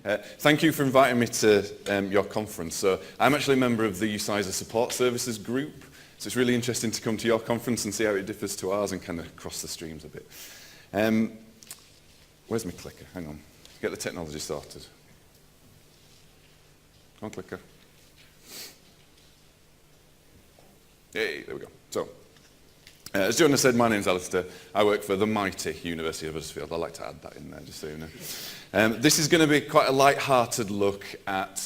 Thank you for inviting me to your conference. So I'm actually a member of the UCISA Support Services group, so it's really interesting to come to your conference and see how it differs to ours and kind of cross the streams a bit. Where's my clicker? Hang on. Get the technology sorted. Come on, clicker. Hey, there we go. So, as Jonah said, my name's Alistair. I work for the mighty University of Huddersfield. I like to add that in there, just so you know. This is going to be quite a light-hearted look at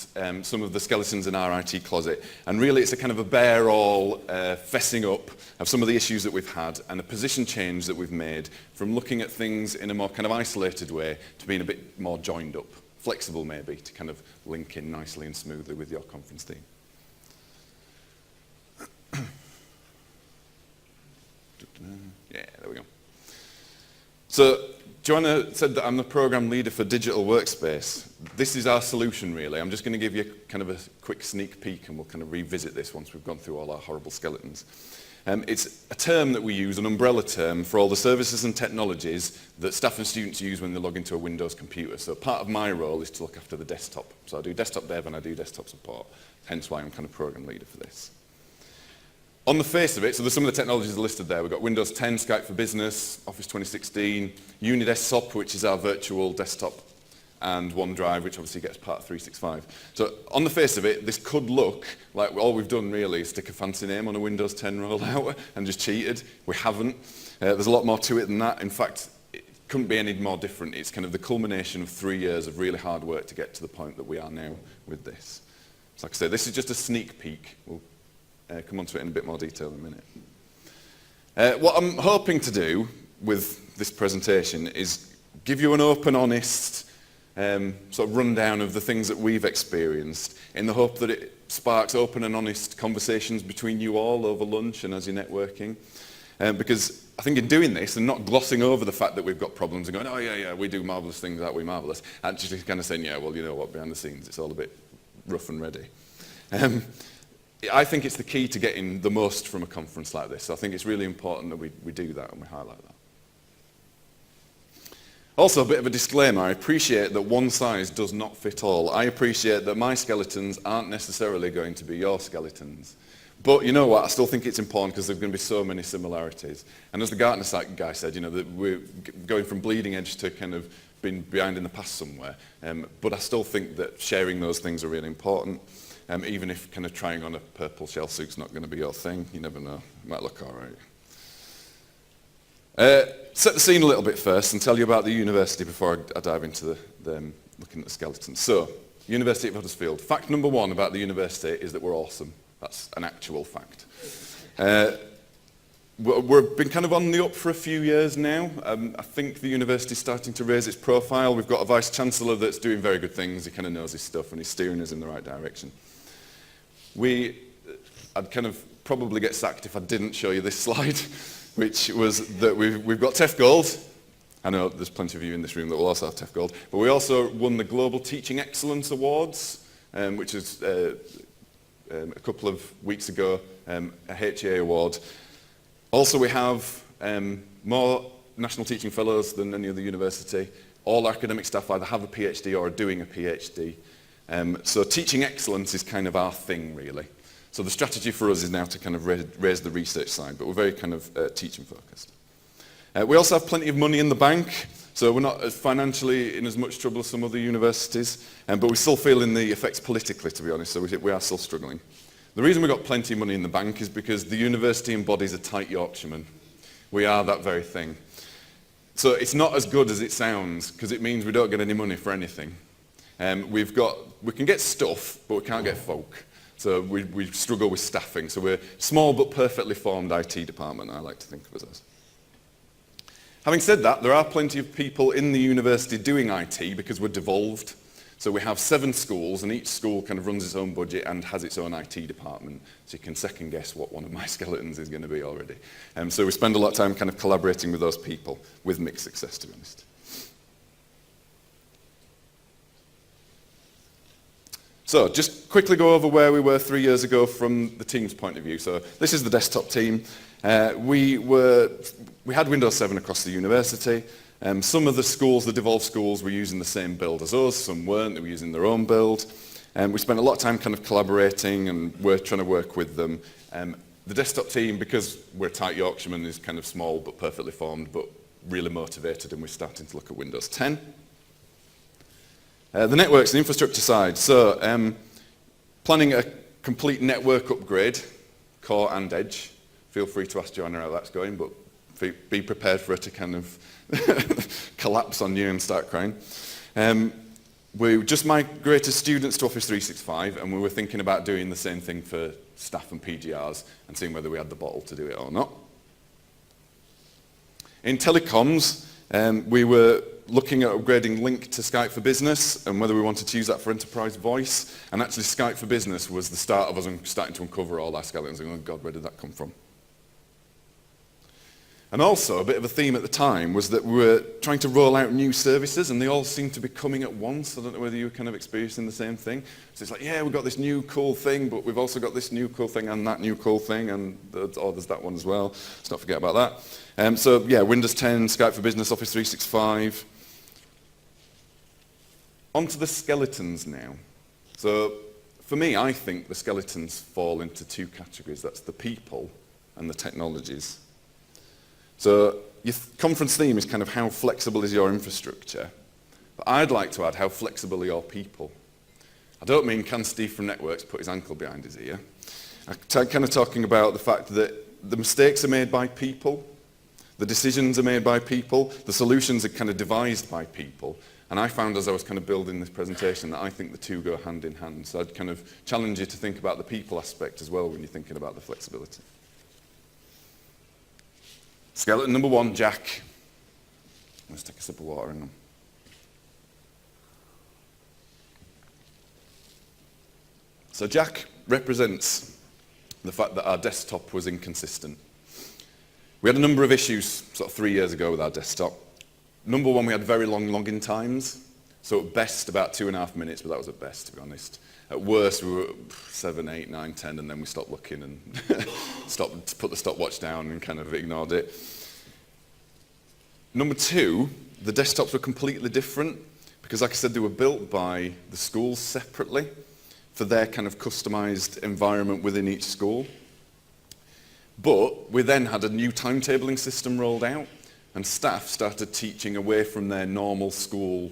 some of the skeletons in our IT closet. And really, it's a kind of a bare-all fessing up of some of the issues that we've had and a position change that we've made from looking at things in a more kind of isolated way to being a bit more joined up, flexible maybe, to kind of link in nicely and smoothly with your conference team. Yeah, there we go. So, Joanna said that I'm the program leader for Digital Workspace. This is our solution, really. I'm just going to give you kind of a quick sneak peek, and we'll kind of revisit this once we've gone through all our horrible skeletons. It's a term that we use, an umbrella term, for all the services and technologies that staff and students use when they log into a Windows computer. So part of my role is to look after the desktop. So I do desktop dev and I do desktop support, hence why I'm kind of program leader for this. On the face of it, so there's some of the technologies listed there. We've got Windows 10, Skype for Business, Office 2016, Unidesktop, which is our virtual desktop, and OneDrive, which obviously gets part of 365. So on the face of it, this could look like all we've done really is stick a fancy name on a Windows 10 rollout and just cheated. We haven't. There's a lot more to it than that. In fact, it couldn't be any more different. It's kind of the culmination of 3 years of really hard work to get to the point that we are now with this. So like I say, this is just a sneak peek. We'll come on to it in a bit more detail in a minute. What I'm hoping to do with this presentation is give you an open, honest sort of rundown of the things that we've experienced in the hope that it sparks open and honest conversations between you all over lunch and as you're networking. Because I think in doing this and not glossing over the fact that we've got problems and going, oh yeah, we do marvellous things, aren't we marvellous? And just kind of saying, yeah, well, you know what, behind the scenes it's all a bit rough and ready. I think it's the key to getting the most from a conference like this. So I think it's really important that we do that and we highlight that. Also, a bit of a disclaimer, I appreciate that one size does not fit all. I appreciate that my skeletons aren't necessarily going to be your skeletons. But you know what, I still think it's important because there's going to be so many similarities. And as the Gartner guy said, you know, that we're going from bleeding edge to kind of being behind in the past somewhere. But I still think that sharing those things are really important. Even if kind of trying on a purple shell suit's not going to be your thing, you never know. It might look all right. Set the scene a little bit first and tell you about the university before I dive into looking at the skeletons. So, University of Huddersfield. Fact number one about the university is that we're awesome. That's an actual fact. We've been kind of on the up for a few years now. I think the university's starting to raise its profile. We've got a vice-chancellor that's doing very good things. He kind of knows his stuff and he's steering us in the right direction. I'd kind of probably get sacked if I didn't show you this slide, which was that we've got TEF Gold. I know there's plenty of you in this room that will also have TEF Gold. But we also won the Global Teaching Excellence Awards, which is a couple of weeks ago, a HA award. Also, we have more National Teaching Fellows than any other university. All academic staff either have a PhD or are doing a PhD. So teaching excellence is kind of our thing, really. So the strategy for us is now to kind of raise the research side, but we're very kind of teaching focused. We also have plenty of money in the bank, so we're not financially in as much trouble as some other universities, but we're still feeling the effects politically, to be honest, so we are still struggling. The reason we've got plenty of money in the bank is because the university embodies a tight Yorkshireman. We are that very thing. So it's not as good as it sounds, because it means we don't get any money for anything. We can get stuff, but we can't get folk. So we struggle with staffing. So we're a small but perfectly formed IT department, I like to think of us as. Having said that, there are plenty of people in the university doing IT because we're devolved. So we have 7 schools, and each school kind of runs its own budget and has its own IT department. So you can second guess what one of my skeletons is going to be already. So we spend a lot of time kind of collaborating with those people, with mixed success, to be honest. So just quickly go over where we were 3 years ago from the team's point of view. So this is the desktop team. We had Windows 7 across the university. Some of the schools, the devolved schools, were using the same build as us, some weren't, they were using their own build. We spent a lot of time kind of collaborating and we're trying to work with them. The desktop team, because we're tight Yorkshiremen, is kind of small but perfectly formed, but really motivated, and we're starting to look at Windows 10. The networks and infrastructure side. So planning a complete network upgrade, core and edge. Feel free to ask Joanna how that's going, but be prepared for her to kind of collapse on you and start crying. We just migrated students to Office 365, and we were thinking about doing the same thing for staff and PGRs and seeing whether we had the bottle to do it or not. In telecoms, we were looking at upgrading Link to Skype for Business and whether we wanted to use that for enterprise voice. And actually Skype for Business was the start of us starting to uncover all our skeletons and going, oh God, where did that come from? And also, a bit of a theme at the time was that we were trying to roll out new services, and they all seemed to be coming at once. I don't know whether you were kind of experiencing the same thing. So it's like, yeah, we've got this new cool thing, but we've also got this new cool thing and that new cool thing, and there's that one as well. Let's not forget about that. So yeah, Windows 10, Skype for Business, Office 365. On to the skeletons now. So for me, I think the skeletons fall into two categories. That's the people and the technologies. So your conference theme is kind of how flexible is your infrastructure. But I'd like to add how flexible are your people. I don't mean can Steve from Networks put his ankle behind his ear. I'm kind of talking about the fact that the mistakes are made by people, the decisions are made by people, the solutions are kind of devised by people. And I found as I was kind of building this presentation that I think the two go hand in hand. So I'd kind of challenge you to think about the people aspect as well when you're thinking about the flexibility. Skeleton number one, Jack. Let's take a sip of water in them. So Jack represents the fact that our desktop was inconsistent. We had a number of issues sort of 3 years ago with our desktop. Number one, we had very long login times. So at best about 2.5 minutes, but that was at best, to be honest. At worst, we were 7, 8, 9, 10, and then we stopped looking and put the stopwatch down and kind of ignored it. Number two, the desktops were completely different because, like I said, they were built by the schools separately for their kind of customized environment within each school. But we then had a new timetabling system rolled out, and staff started teaching away from their normal school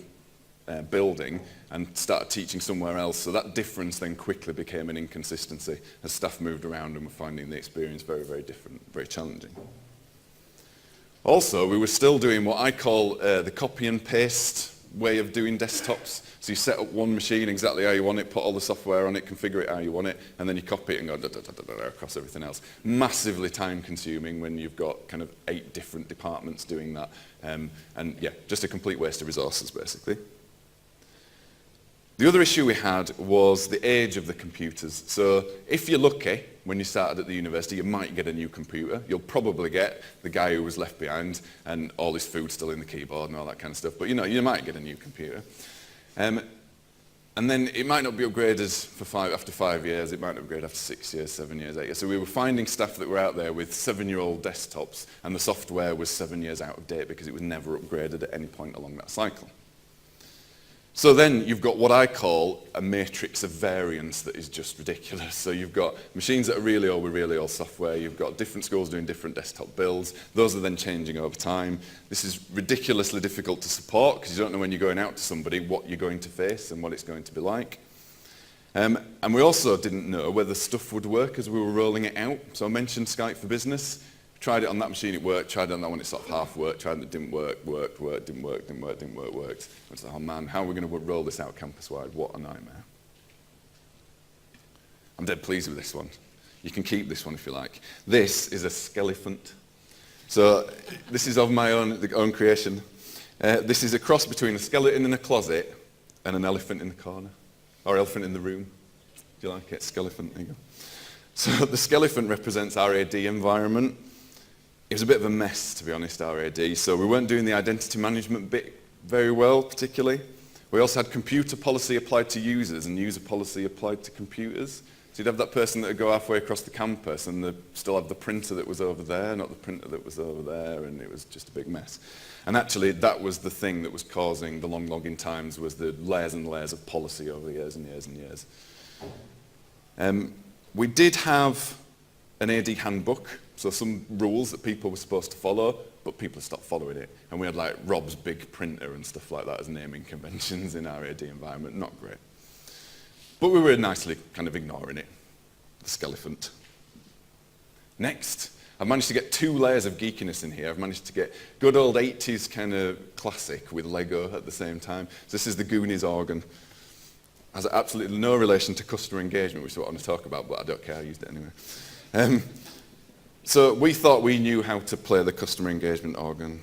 building and started teaching somewhere else. So that difference then quickly became an inconsistency as staff moved around and were finding the experience very, very different, very challenging. Also, we were still doing what I call the copy and paste way of doing desktops. So you set up one machine exactly how you want it, put all the software on it, configure it how you want it, and then you copy it and go across everything else. Massively time consuming when you've got kind of 8 different departments doing that. And yeah, just a complete waste of resources basically. The other issue we had was the age of the computers. So if you're lucky, when you started at the university, you might get a new computer. You'll probably get the guy who was left behind and all his food still in the keyboard and all that kind of stuff. But you know, you might get a new computer. And then it might not be upgraded after 5 years. It might not upgrade after 6 years, 7 years, 8 years. So we were finding staff that were out there with 7-year-old desktops, and the software was 7 years out of date because it was never upgraded at any point along that cycle. So then you've got what I call a matrix of variance that is just ridiculous. So you've got machines that are really old with really old software. You've got different schools doing different desktop builds. Those are then changing over time. This is ridiculously difficult to support because you don't know when you're going out to somebody what you're going to face and what it's going to be like. And we also didn't know whether stuff would work as we were rolling it out. So I mentioned Skype for Business. Tried it on that machine, it worked. Tried it on that one, it sort of half worked. Tried it, it didn't work, worked, didn't work, worked. I was like, oh man, how are we going to roll this out campus-wide? What a nightmare. I'm dead pleased with this one. You can keep this one if you like. This is a skelephant. So this is of my own creation. This is a cross between a skeleton in a closet and an elephant in the corner. Or elephant in the room. Do you like it? Skelephant, there you go. So the skelephant represents our AD environment. It was a bit of a mess, to be honest, our AD. So we weren't doing the identity management bit very well, particularly. We also had computer policy applied to users and user policy applied to computers. So you'd have that person that would go halfway across the campus and they'd still have the printer that was over there, not the printer that was over there, and it was just a big mess. And actually, that was the thing that was causing the long login times, was the layers and layers of policy over years and years and years. We did have an AD handbook, so some rules that people were supposed to follow, but people stopped following it. And we had like Rob's big printer and stuff like that as naming conventions in our AD environment. Not great. But we were nicely kind of ignoring it. The skelephant. Next, I've managed to get 2 layers of geekiness in here. I've managed to get good old 80s kind of classic with Lego at the same time. So this is the Goonies organ. Has absolutely no relation to customer engagement, which is what I want to talk about, but I don't care, I used it anyway. So we thought we knew how to play the customer engagement organ,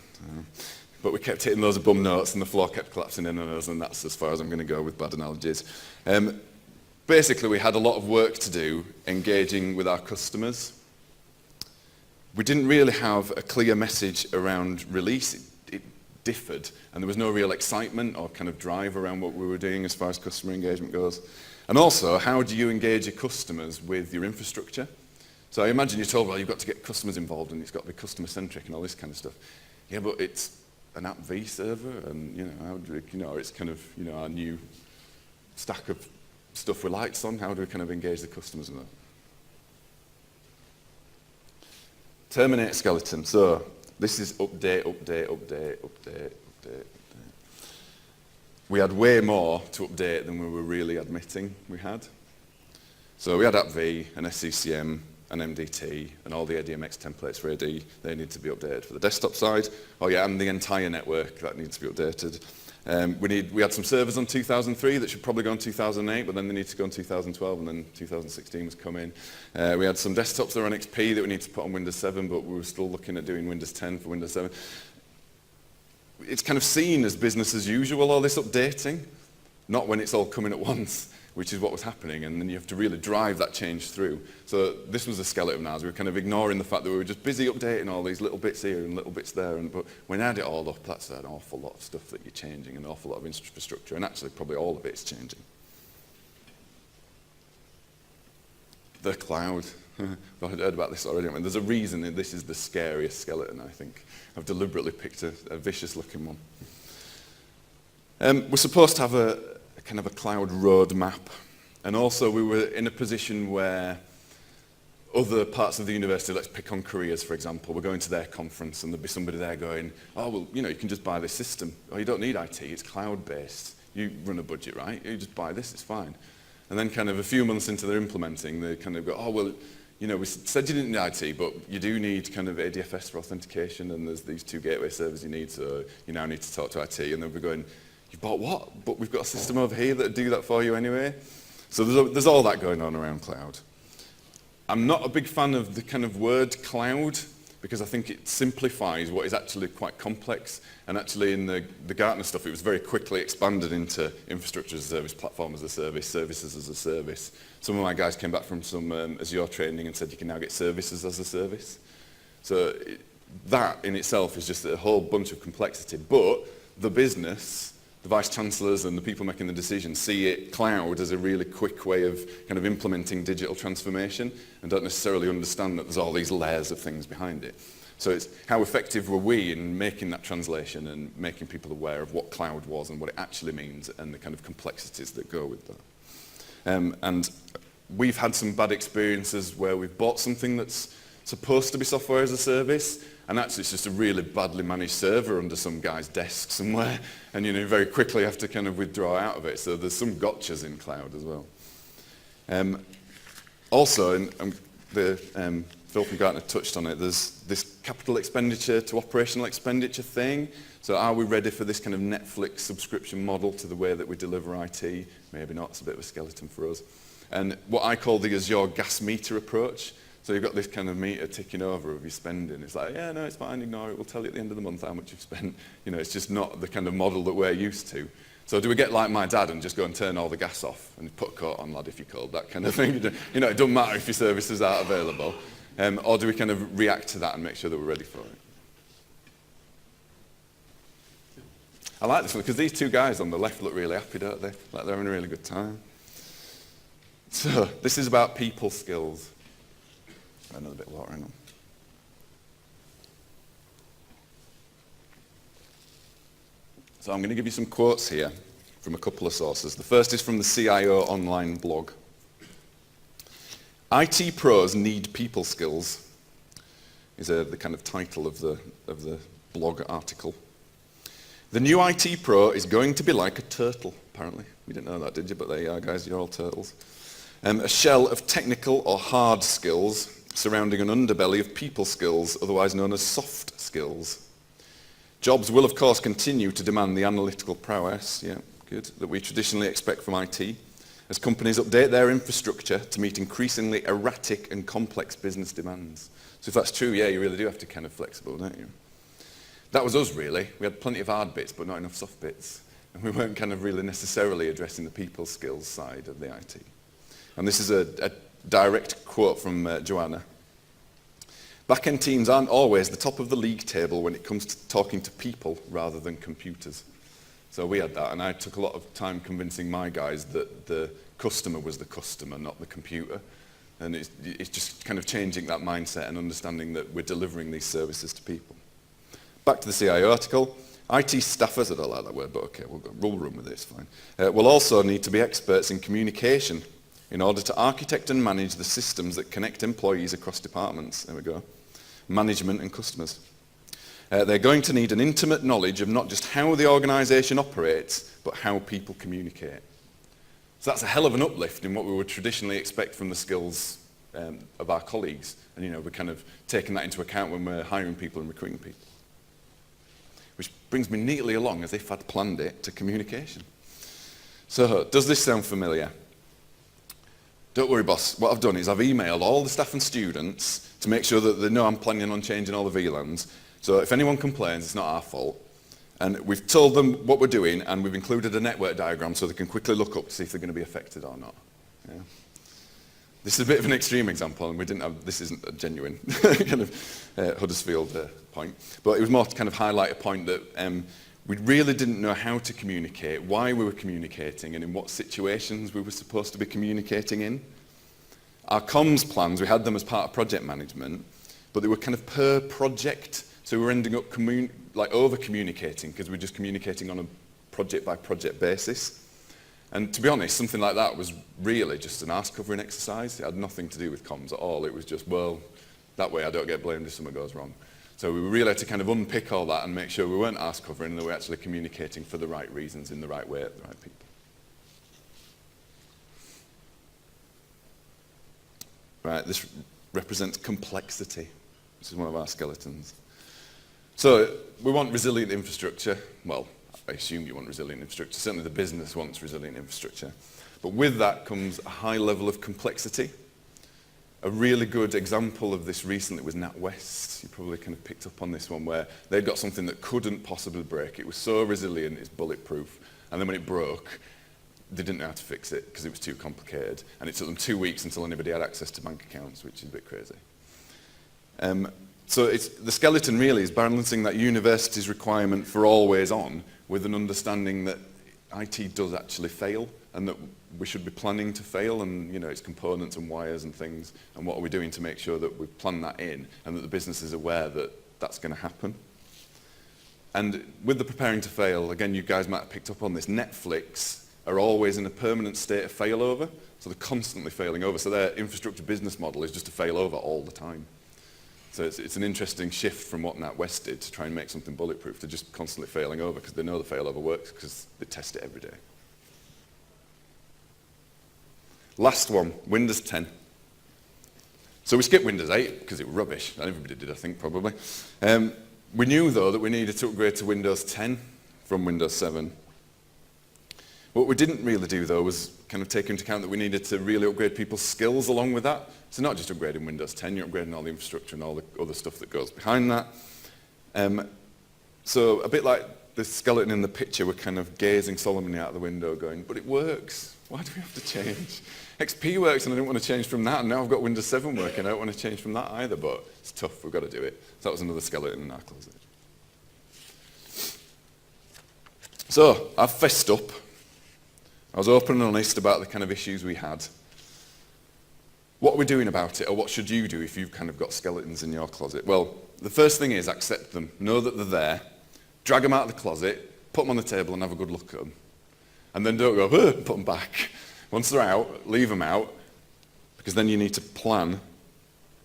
but we kept hitting loads of bum notes and the floor kept collapsing in on us, and that's as far as I'm going to go with bad analogies. Basically, we had a lot of work to do engaging with our customers. We didn't really have a clear message around release. It differed, and there was no real excitement or kind of drive around what we were doing as far as customer engagement goes. And also, how do you engage your customers with your infrastructure? So I imagine you're told, well, you've got to get customers involved and it's got to be customer-centric and all this kind of stuff. Yeah, but it's an app V server and, how do we, it's kind of, our new stack of stuff with lights on. How do we kind of engage the customers in that? Terminate skeleton. So this is update, update, update, update, update. We had way more to update than we were really admitting we had. So we had app V, an SCCM, an MDT, and all the ADMX templates for AD. They need to be updated for the desktop side. Oh yeah, and the entire network, that needs to be updated. We had some servers on 2003 that should probably go on 2008, but then they need to go on 2012, and then 2016 was coming. We had some desktops that were on XP that we need to put on Windows 7, but we were still looking at doing Windows 10 for Windows 7. It's kind of seen as business as usual, all this updating, not when it's all coming at once, which is what was happening, and then you have to really drive that change through. So this was a skeleton of ours. We were kind of ignoring the fact that we were just busy updating all these little bits here and little bits there, but when you add it all up, that's an awful lot of stuff that you're changing, an awful lot of infrastructure, and actually probably all of it's changing. The cloud. I've heard about this already. I mean, there's a reason that this is the scariest skeleton, I think. I've deliberately picked a vicious-looking one. We're supposed to have a kind of a cloud roadmap, and also we were in a position where other parts of the university, let's pick on careers for example, we're going to their conference and there'd be somebody there going, oh well, you can just buy this system. Oh, you don't need IT, it's cloud-based. You run a budget, right? You just buy this, it's fine. And then kind of a few months into their implementing, they kind of go, oh well, we said you didn't need IT, but you do need kind of ADFS for authentication, and there's these 2 gateway servers you need, so you now need to talk to IT. And then we're going, you bought what? But we've got a system over here that'll do that for you anyway. So there's all that going on around cloud. I'm not a big fan of the kind of word cloud, because I think it simplifies what is actually quite complex. And actually in the Gartner stuff, it was very quickly expanded into infrastructure as a service, platform as a service, services as a service. Some of my guys came back from some Azure training and said you can now get services as a service. So that in itself is just a whole bunch of complexity. But the business, the vice chancellors and the people making the decisions see it cloud as a really quick way of kind of implementing digital transformation and don't necessarily understand that there's all these layers of things behind it. So it's how effective were we in making that translation and making people aware of what cloud was and what it actually means and the kind of complexities that go with that. And we've had some bad experiences where we've bought something that's supposed to be software as a service, and actually it's just a really badly managed server under some guy's desk somewhere, and very quickly have to kind of withdraw out of it. So there's some gotchas in cloud as well. Also, Phil from Gartner touched on it, there's this capital expenditure to operational expenditure thing. So are we ready for this kind of Netflix subscription model to the way that we deliver IT? Maybe not, it's a bit of a skeleton for us. And what I call the Azure gas meter approach. So you've got this kind of meter ticking over of your spending. It's like, yeah, no, it's fine, ignore it. We'll tell you at the end of the month how much you've spent. It's just not the kind of model that we're used to. So do we get like my dad and just go and turn all the gas off and put a coat on, lad, if you could, that kind of thing? It doesn't matter if your services aren't available. Or do we kind of react to that and make sure that we're ready for it? I like this one because these 2 guys on the left look really happy, don't they? Like they're having a really good time. So this is about people skills. Another bit of water in them. So I'm going to give you some quotes here from a couple of sources. The first is from the CIO online blog. IT pros need people skills is the kind of title of the blog article. The new IT pro is going to be like a turtle, apparently. You didn't know that, did you? But there you are, guys, you're all turtles. A shell of technical or hard skills surrounding an underbelly of people skills, otherwise known as soft skills. Jobs will, of course, continue to demand the analytical prowess, that we traditionally expect from IT, as companies update their infrastructure to meet increasingly erratic and complex business demands. So if that's true, you really do have to kind of flexible, don't you? That was us, really. We had plenty of hard bits, but not enough soft bits. And we weren't kind of really necessarily addressing the people skills side of the IT. And this is a direct quote from Joanna. Back-end teams aren't always the top of the league table when it comes to talking to people rather than computers. So we had that, and I took a lot of time convincing my guys that the customer was the customer, not the computer. And it's just kind of changing that mindset and understanding that we're delivering these services to people. Back to the CIO article. IT staffers, I don't like that word, but okay, we'll run with it, it's fine. Will also need to be experts in communication in order to architect and manage the systems that connect employees across departments. There we go. Management and customers. They're going to need an intimate knowledge of not just how the organisation operates, but how people communicate. So that's a hell of an uplift in what we would traditionally expect from the skills of our colleagues. And we're kind of taking that into account when we're hiring people and recruiting people. Which brings me neatly along, as if I'd planned it, to communication. So, does this sound familiar? Don't worry, boss. What I've done is I've emailed all the staff and students to make sure that they know I'm planning on changing all the VLANs. So if anyone complains, it's not our fault. And we've told them what we're doing, and we've included a network diagram so they can quickly look up to see if they're going to be affected or not. Yeah. This is a bit of an extreme example, and this isn't a genuine kind of Huddersfield point. But it was more to kind of highlight a point that we really didn't know how to communicate, why we were communicating, and in what situations we were supposed to be communicating in. Our comms plans, we had them as part of project management, but they were kind of per project. So we were ending up over-communicating because we were just communicating on a project-by-project basis. And to be honest, something like that was really just an arse-covering exercise. It had nothing to do with comms at all. It was just, well, that way I don't get blamed if something goes wrong. So we really had to kind of unpick all that and make sure we weren't arse-covering and that we were actually communicating for the right reasons, in the right way, at the right people. Right, this represents complexity. This is one of our skeletons. So we want resilient infrastructure. Well, I assume you want resilient infrastructure. Certainly the business wants resilient infrastructure. But with that comes a high level of complexity. A really good example of this recently was NatWest. You probably kind of picked up on this one, where they'd got something that couldn't possibly break. It was so resilient, it's bulletproof. And then when it broke, they didn't know how to fix it because it was too complicated. And it took them 2 weeks until anybody had access to bank accounts, which is a bit crazy. So the skeleton really is balancing that university's requirement for always on with an understanding that IT does actually fail and that we should be planning to fail, and its components and wires and things, and what are we doing to make sure that we plan that in and that the business is aware that that's going to happen. And with the preparing to fail, again, you guys might have picked up on this, Netflix are always in a permanent state of failover, so they're constantly failing over. So their infrastructure business model is just to fail over all the time. So it's an interesting shift from what NatWest did to try and make something bulletproof to just constantly failing over because they know the failover works because they test it every day. Last one, Windows 10. So we skipped Windows 8 because it was rubbish. Everybody did, I think, probably. We knew, though, that we needed to upgrade to Windows 10 from Windows 7. What we didn't really do, though, was kind of take into account that we needed to really upgrade people's skills along with that. So not just upgrading Windows 10, you're upgrading all the infrastructure and all the other stuff that goes behind that. So a bit like the skeleton in the picture, we're kind of gazing solemnly out the window going, but it works. Why do we have to change? XP works and I didn't want to change from that, and now I've got Windows 7 working. I don't want to change from that either, but it's tough. We've got to do it. So that was another skeleton in our closet. So I've fessed up. I was open and honest about the kind of issues we had. What are we doing about it, or what should you do if you've kind of got skeletons in your closet? Well, the first thing is accept them. Know that they're there. Drag them out of the closet, put them on the table and have a good look at them. And then don't go, put them back. Once they're out, leave them out, because then you need to plan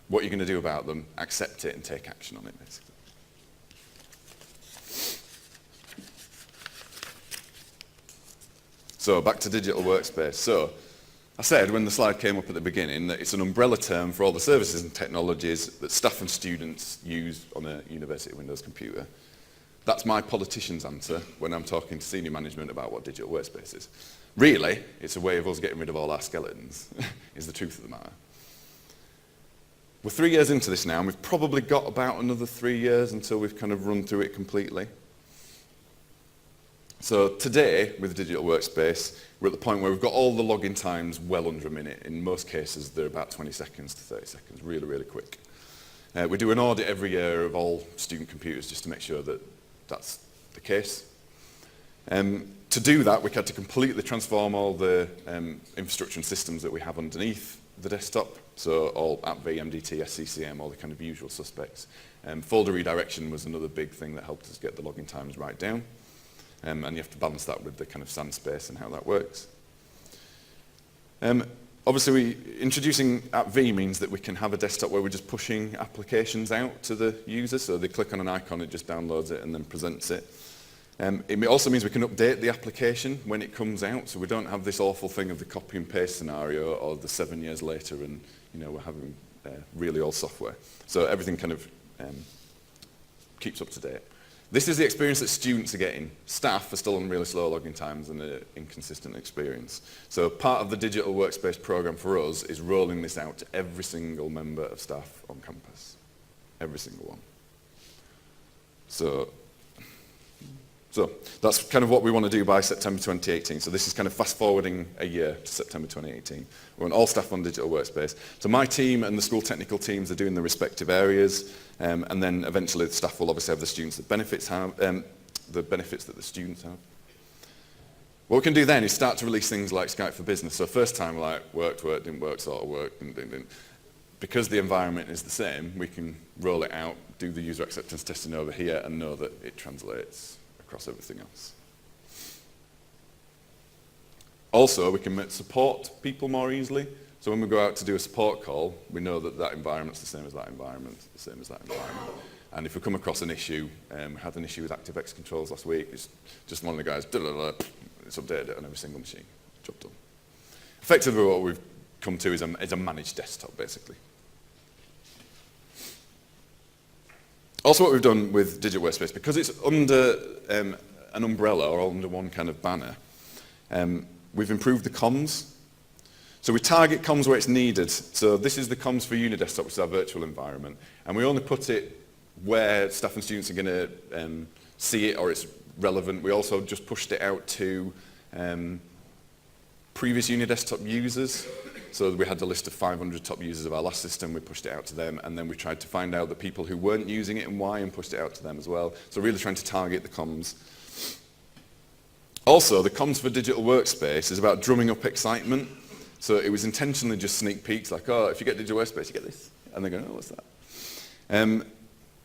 what you're going to do about them, accept it and take action on it, basically. So back to digital workspace. So I said when the slide came up at the beginning that it's an umbrella term for all the services and technologies that staff and students use on a university Windows computer. That's my politician's answer when I'm talking to senior management about what digital workspace is. Really, it's a way of us getting rid of all our skeletons, is the truth of the matter. We're 3 years into this now, and we've probably got about another 3 years until we've kind of run through it completely. So today, with digital workspace, we're at the point where we've got all the login times well under a minute. In most cases, they're about 20 seconds to 30 seconds, really, really quick. We do an audit every year of all student computers just to make sure that that's the case. To do that, we had to completely transform all the infrastructure and systems that we have underneath the desktop. So all AppV, MDT, SCCM, all the kind of usual suspects. Folder redirection was another big thing that helped us get the login times right down. And you have to balance that with the kind of SAN space and how that works. Obviously, introducing AppV means that we can have a desktop where we're just pushing applications out to the user. So they click on an icon, it just downloads it and then presents it. It also means we can update the application when it comes out, so we don't have this awful thing of the copy and paste scenario or the 7 years later and we're having really old software. So everything kind of keeps up to date. This is the experience that students are getting. Staff are still on really slow login times and an inconsistent experience. So part of the digital workspace program for us is rolling this out to every single member of staff on campus. Every single one. So that's kind of what we want to do by September 2018. So this is kind of fast forwarding a year to September 2018. We want all staff on digital workspace. So my team and the school technical teams are doing the respective areas, and then eventually the staff will obviously have the students that benefits that the students have. What we can do then is start to release things like Skype for Business. So first time worked, didn't work, sort of worked, didn't. Because the environment is the same, we can roll it out, do the user acceptance testing over here, and know that it translates across everything else. Also, we can support people more easily. So when we go out to do a support call, we know that that environment's the same as that environment, the same as that environment. And if we come across an issue, we had an issue with ActiveX controls last week, it's just one of the guys, it's updated it on every single machine, job done. Effectively what we've come to is a managed desktop, basically. Also what we've done with digital workspace, because it's under an umbrella or under one kind of banner, we've improved the comms. So we target comms where it's needed. So this is the comms for Unidesktop, which is our virtual environment. And we only put it where staff and students are going to see it or it's relevant. We also just pushed it out to previous Unidesktop users. So we had the list of 500 top users of our last system, we pushed it out to them, and then we tried to find out the people who weren't using it and why, and pushed it out to them as well. So really trying to target the comms. Also, the comms for digital workspace is about drumming up excitement. So it was intentionally just sneak peeks, like, oh, if you get digital workspace, you get this. And they're going, oh, what's that?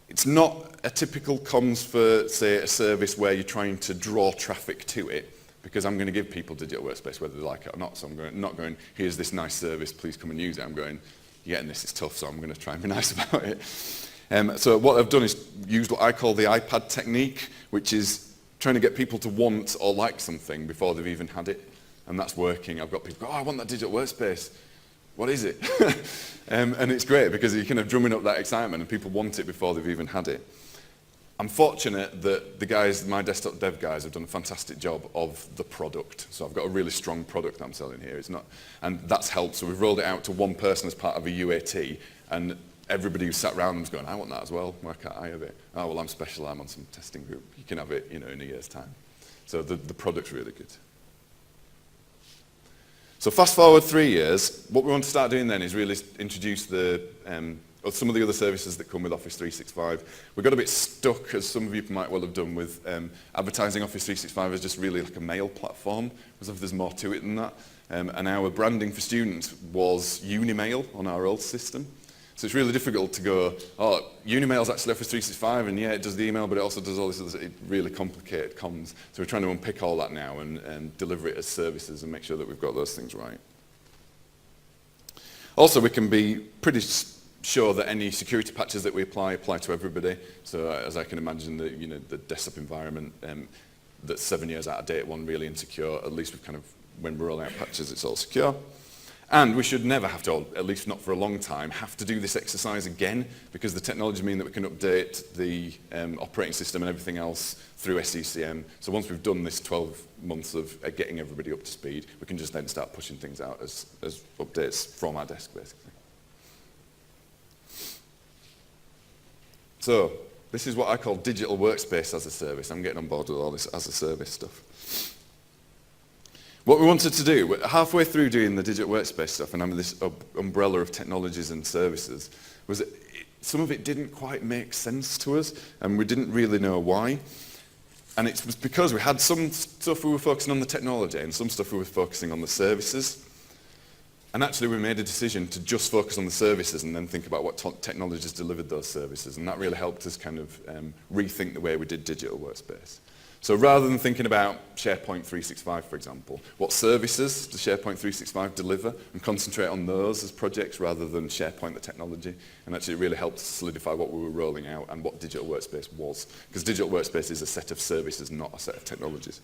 It's not a typical comms for, say, a service where you're trying to draw traffic to it, because I'm going to give people digital workspace whether they like it or not. So I'm not going, here's this nice service, please come and use it. I'm going, you're getting this, it's tough, so I'm going to try and be nice about it. So what I've done is used what I call the iPad technique, which is trying to get people to want or like something before they've even had it. And that's working. I've got people go, oh, I want that digital workspace. What is it? And it's great because you're kind of drumming up that excitement and people want it before they've even had it. I'm fortunate that the guys, my desktop dev guys, have done a fantastic job of the product. So I've got a really strong product that I'm selling here. And that's helped. So we've rolled it out to one person as part of a UAT, and everybody who sat around them's going, I want that as well. Why can't I have it? Oh, well, I'm special. I'm on some testing group. You can have it, in a year's time. So the product's really good. So fast forward 3 years, what we want to start doing then is really introduce the or some of the other services that come with Office 365. We got a bit stuck, as some of you might well have done, with advertising Office 365 as just really like a mail platform, as if there's more to it than that. And our branding for students was Unimail on our old system. So it's really difficult to go, oh, Unimail's actually Office 365, and yeah, it does the email, but it also does all this other, really complicated comms. So we're trying to unpick all that now and deliver it as services and make sure that we've got those things right. Also, we can be pretty sure that any security patches that we apply to everybody. So as I can imagine, the desktop environment that's 7 years out of date, one really insecure, at least we've kind of, when we're rolling out patches, it's all secure. And we should never have to, at least not for a long time, have to do this exercise again, because the technologies mean that we can update the operating system and everything else through SCCM. So once we've done this 12 months of getting everybody up to speed, we can just then start pushing things out as updates from our desk, basically. So this is what I call digital workspace as a service. I'm getting on board with all this as a service stuff. What we wanted to do, halfway through doing the digital workspace stuff and under this umbrella of technologies and services, was that some of it didn't quite make sense to us, and we didn't really know why. And it was because we had some stuff we were focusing on the technology and some stuff we were focusing on the services. And actually we made a decision to just focus on the services and then think about what technologies delivered those services. And that really helped us kind of rethink the way we did digital workspace. So rather than thinking about SharePoint 365, for example, what services does SharePoint 365 deliver, and concentrate on those as projects rather than SharePoint the technology. And actually it really helped solidify what we were rolling out and what digital workspace was. Because digital workspace is a set of services, not a set of technologies.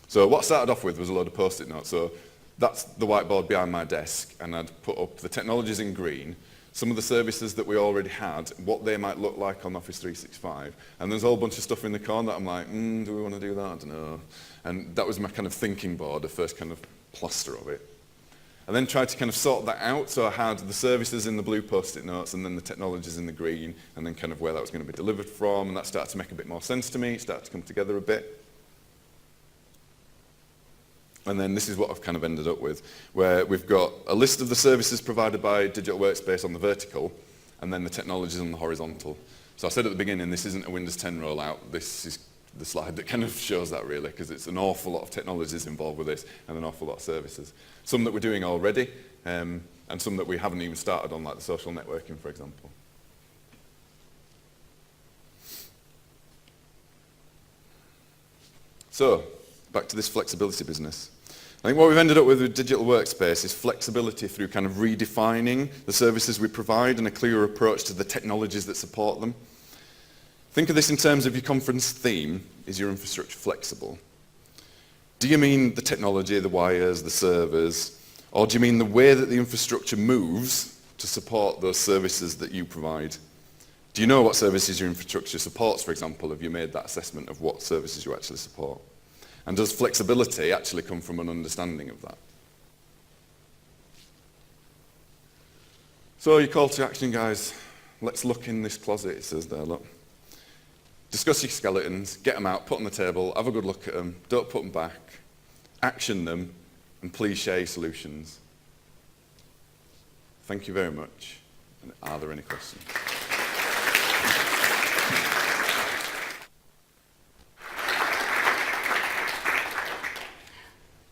So what I started off with was a load of post-it notes. So that's the whiteboard behind my desk, and I'd put up the technologies in green, some of the services that we already had, what they might look like on Office 365. And there's a whole bunch of stuff in the corner that I'm like, do we want to do that? I don't know. And that was my kind of thinking board, the first kind of plaster of it. I then tried to kind of sort that out, so I had the services in the blue post-it notes and then the technologies in the green, and then kind of where that was going to be delivered from, and that started to make a bit more sense to me, it started to come together a bit. And then this is what I've kind of ended up with, where we've got a list of the services provided by Digital Workspace on the vertical, and then the technologies on the horizontal. So I said at the beginning, this isn't a Windows 10 rollout. This is the slide that kind of shows that really, because it's an awful lot of technologies involved with this, and an awful lot of services. Some that we're doing already, and some that we haven't even started on, like the social networking, for example. So, back to this flexibility business. I think what we've ended up with Digital Workspace is flexibility through kind of redefining the services we provide and a clearer approach to the technologies that support them. Think of this in terms of your conference theme, is your infrastructure flexible? Do you mean the technology, the wires, the servers, or do you mean the way that the infrastructure moves to support those services that you provide? Do you know what services your infrastructure supports, for example? Have you made that assessment of what services you actually support? And does flexibility actually come from an understanding of that? So your call to action, guys. Let's look in this closet, it says there, look. Discuss your skeletons, get them out, put them on the table, have a good look at them, don't put them back, action them, and please share your solutions. Thank you very much. And are there any questions?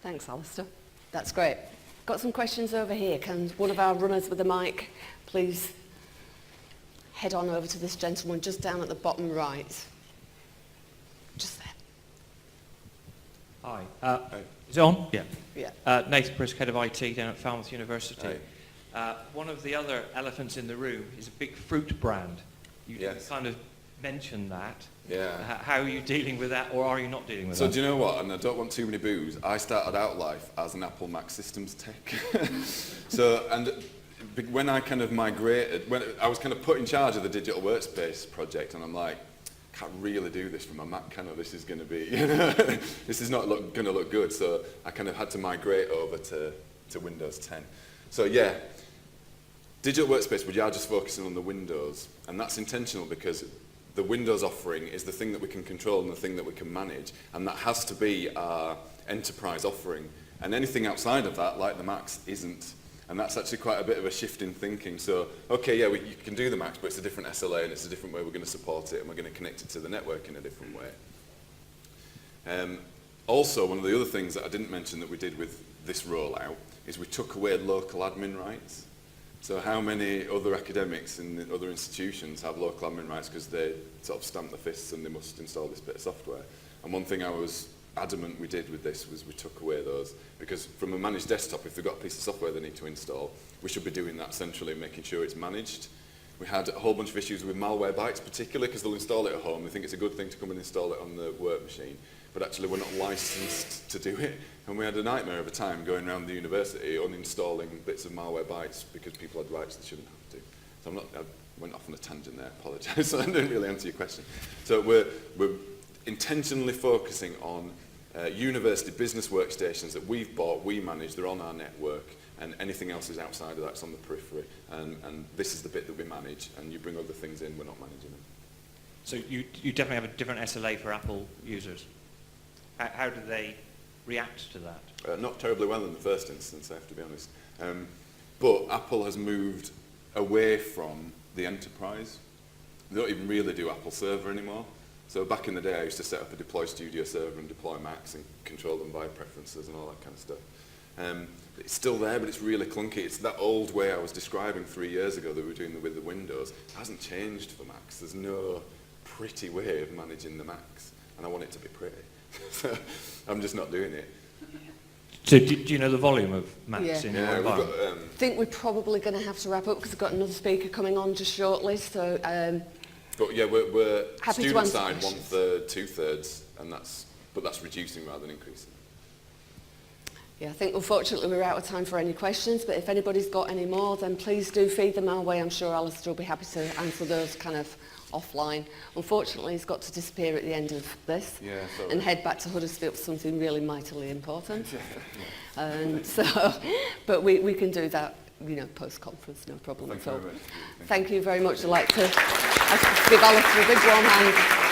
Thanks, Alistair. That's great. Got some questions over here. Can one of our runners with the mic please head on over to this gentleman just down at the bottom right? Just there. Hi. Is it on? Yeah. Yeah. Nathan Prisk, head of IT down at Falmouth University. One of the other elephants in the room is a big fruit brand. You kind of mentioned that. Yeah. How are you dealing with that, or are you not dealing with that? So do you know what, and I don't want too many boos, I started out life as an Apple Mac systems tech. And when I kind of migrated, when I was kind of put in charge of the Digital Workspace project, and I'm like, can't really do this from a Mac, can I? This is going to be, this is not going to look good. So I kind of had to migrate over to Windows 10. So yeah, Digital Workspace, we are just focusing on the Windows, and that's intentional because the Windows offering is the thing that we can control and the thing that we can manage, and that has to be our enterprise offering. And anything outside of that, like the Macs, isn't. And that's actually quite a bit of a shift in thinking. So, okay, yeah, you can do the Macs, but it's a different SLA and it's a different way we're going to support it, and we're going to connect it to the network in a different way. Also, one of the other things that I didn't mention that we did with this rollout is we took away local admin rights. So how many other academics in the other institutions have local admin rights because they sort of stamp their fists and they must install this bit of software? And one thing I was adamant we did with this was we took away those, because from a managed desktop, if they've got a piece of software they need to install, we should be doing that centrally, making sure it's managed. We had a whole bunch of issues with Malwarebytes, particularly because they'll install it at home. They think it's a good thing to come and install it on the work machine, but actually we're not licensed to do it. And we had a nightmare of a time going around the university uninstalling bits of Malwarebytes because people had rights they shouldn't have to. So I went off on a tangent there, I apologise, I didn't really answer your question. So we're intentionally focusing on university business workstations that we've bought, we manage, they're on our network, and anything else is outside of that's on the periphery. And this is the bit that we manage, and you bring other things in, we're not managing them. So you definitely have a different SLA for Apple users. How do they react to that? Not terribly well in the first instance, I have to be honest. But Apple has moved away from the enterprise. They don't even really do Apple Server anymore. So back in the day, I used to set up a deploy studio server and deploy Macs and control them by preferences and all that kind of stuff. It's still there, but it's really clunky. It's that old way I was describing 3 years ago that we were doing with the Windows. It hasn't changed for Macs. There's no pretty way of managing the Macs, and I want it to be pretty. So I'm just not doing it. So do you know the volume of Macs in your environment? I think we're probably going to have to wrap up because we've got another speaker coming on just shortly. So, but yeah, we're happy to student answer side questions. 1/3, 2/3, and that's reducing rather than increasing. Yeah, I think unfortunately we're out of time for any questions, but if anybody's got any more, then please do feed them our way. I'm sure Alistair will be happy to answer those kind of offline. Unfortunately, he's got to disappear at the end of this and head back to Huddersfield for something really mightily important. And so, but we can do that, post-conference, no problem at all. Thank you very much. I'd like to give Alistair a big warm hand.